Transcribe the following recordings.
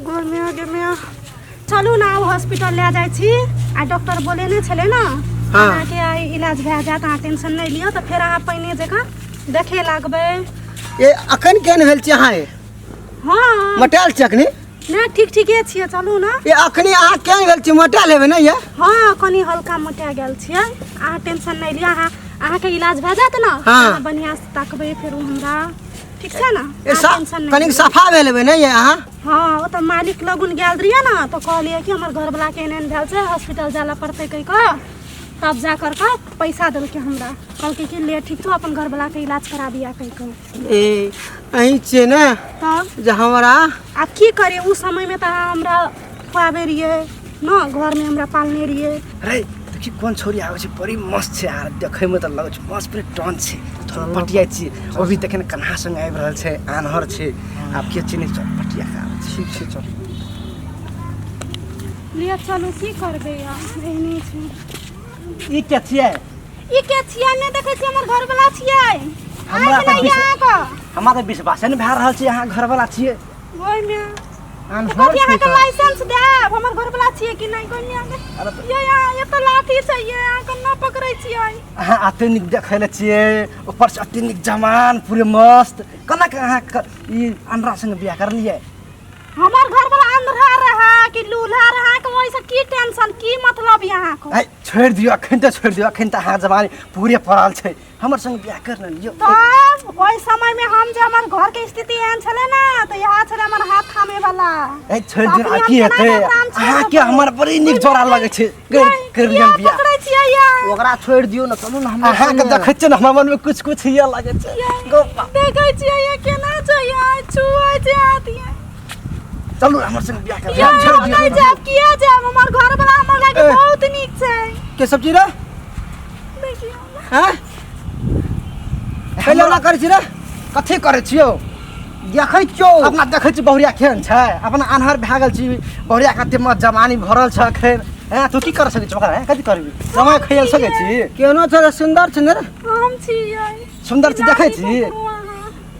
गोर में आगे में चलू ना हॉस्पिटल ले जाय छी आ डॉक्टर बोले ने छले ना हां के आई इलाज भ जात आ टेंशन नहीं लियो तो फिर आप पहिने जगह देखे लागबे। ये अखन केन भेल छी अहाँ? हां मटाल छी अखनी ना ठीक है छिए चलू ना। ये अखनी अहाँ केन भेल छी मटाल हेबे नहीं ये? हां कनी हल्का मोटा गेल छिए आ टेंशन नहीं लियो अहाँ के इलाज भ जात ना बढ़िया से ताकबे फिर हमरा ठीक है ना। कनिक सफा भेल हेबे नहीं ये अहाँ? हां ओ त मालिक लगुन गेल रिया ना तो कहलिए कि हमर घर वाला के एहन भेल छै हॉस्पिटल जाला पड़ते कह के तब जा कर के पैसा देल के हमरा कल के ले ठीक तो अपन घर वाला के इलाज करा दिया कह के। ए अही छे ना तब जे हमरा अब की करे उस समय में त हमरा खुआबे रिए ना घर में हमरा पालने रिए। अरे देखि कोन छोरी आवे छै बड़ी मस्त छै यार देखे में त लगे छै मस्त पूरे टन छै थोड़ा पटिया छी अभी देखे कन्हा संग आबि रहल छै आनहर छै आप के चिन्ह छ पटिया का ठीक छै चल लिया चलो की करबे यार एहनी छै। ई के छियै? ई के छियै ने देखे छी हमर घर वाला छियै हमरा त विश्वास नै भ रहल छै अहाँ घर वाला छियै। ओइ में अनहर छै त लाइसेंस देब हमर घर वाला छियै कि नहीं कोनी आगे। ये त लाठी छै ये कन्ना पकड़ै छियै अहाँ अते निक देखैले छियै ऊपर से अते निक जवान पूरे मस्त कना के अहाँ ई अनरा संग बियाह करलियै? हमर घर वाला अंधरा रहा कि लूल्हा रहा कि वैसे की टेंशन की मतलब यहां को? ए छोड़ दियो अखन त छोड़ दियो अखन त अहाँ जवानी पूरे पड़ल छै हमर संग बियाह कर लियो। तब ओइ समय में हम जे हमर घर के स्थिति एहन छले ना त यहाँ छले हमर हाथ थामे वाला। ए छोड़ दियो आ की हेतै अहाँ के हमर बड़ी निक जोड़ा लागे छै कर लियो बियाह पकड़ै छियै या ओकरा छोड़ दियो न चलू न हम अहाँ के देखै छियै न हमर मन में कुछ हिया लागे छै देखै छियै ये केना छै या छुआ जात ये चलू हमर संग बियाह कर या नहीं जाब किया जाब हमर घर वाला हमर लागे बहुत नीक छै। के सब चीज रे देखियो हैं हेलो ना करै छी रे कथि करै छियो देखै छियो अपना देखै छी बहुरिया केहन छै अपना अनहर भए गेल छी बहुरिया कते मत जवानी भरल छ एखन हैं तू की कर सकै छी ओकरा कथि करबी समय खैल सकै छी केहनो छ सुंदर छ ने हम छियै सुंदर छी देखै छी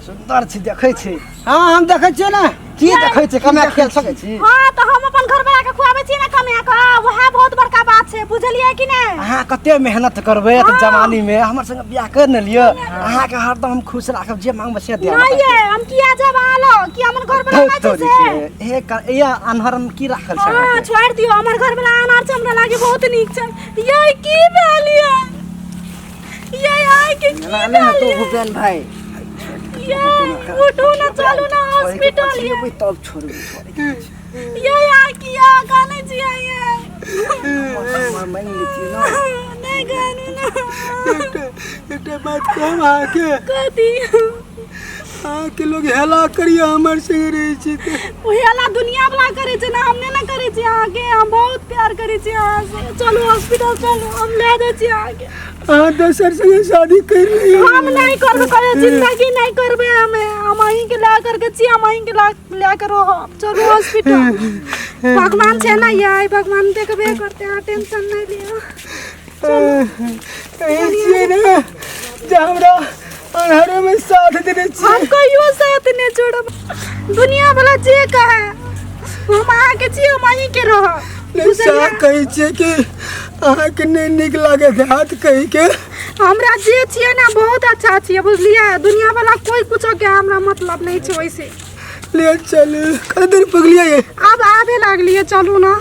सुंदर छी देखै छी हां हम देखै छियै ना की देखै छी कमे खेल सकै छी। हां त हम अपन घर वाला के खुआबै छी ना कमे का वह बहुत बड़का बात छै बुझलियै कि नै? अहाँ कते मेहनत करबै त जवानी में हमर संग बियाह कर न लियो अहाँ के हरदम हम खुश राखब जे मांगब से देब। नहीं ये हम किया जब आलो कि हमर घर वाला ना छै ए अनहर में की राखल छै? हां छोड़ दियो हमर घर वाला अनहर छै हमरा लागे बहुत नीक छै। ये की भेलिए ये आइ के की ना तो भूपेन भाई ये उठो ना चलो ना हॉस्पिटल ये तब छोड़ू ये आइ किया गाने जी ये मैं लेती ना नहीं गाने ना बेटा बात कम आके कथी के लोग हेला करिया हमर संग रहे छी ओ हेला दुनिया वाला करे छै ना हमने ना करे छी आगे हम बहुत प्यार करे छी अहाँ से चलो हॉस्पिटल चलो हम ले दे छी आगे हां दोसर संग शादी कर लियो हम नहीं करबे करे जिंदगी नहीं करबे हम अहीं के ला करके छी हम अहीं के ला करो चलो हॉस्पिटल भगवान छै ना ये भगवान देखबे करते हैं टेंशन नहीं लियो ऐसे ना जे हमरा अनहरे में साथ देने छी हम कहियो साथ नहीं छोड़ब दुनिया वाला जे कहे हम आहाँ के छी हम अहीं के रह दूसरा कहि छै कि अहाँ के नहीं निक लागे हाथ कहि के हमरा जे छिए ना बहुत अच्छा छिए बुझलिए दुनिया वाला कोई कुछो के हमरा मतलब नहीं छै वैसे ले चल कदर पगलिया ये अब आबे लागलिए चलू ना।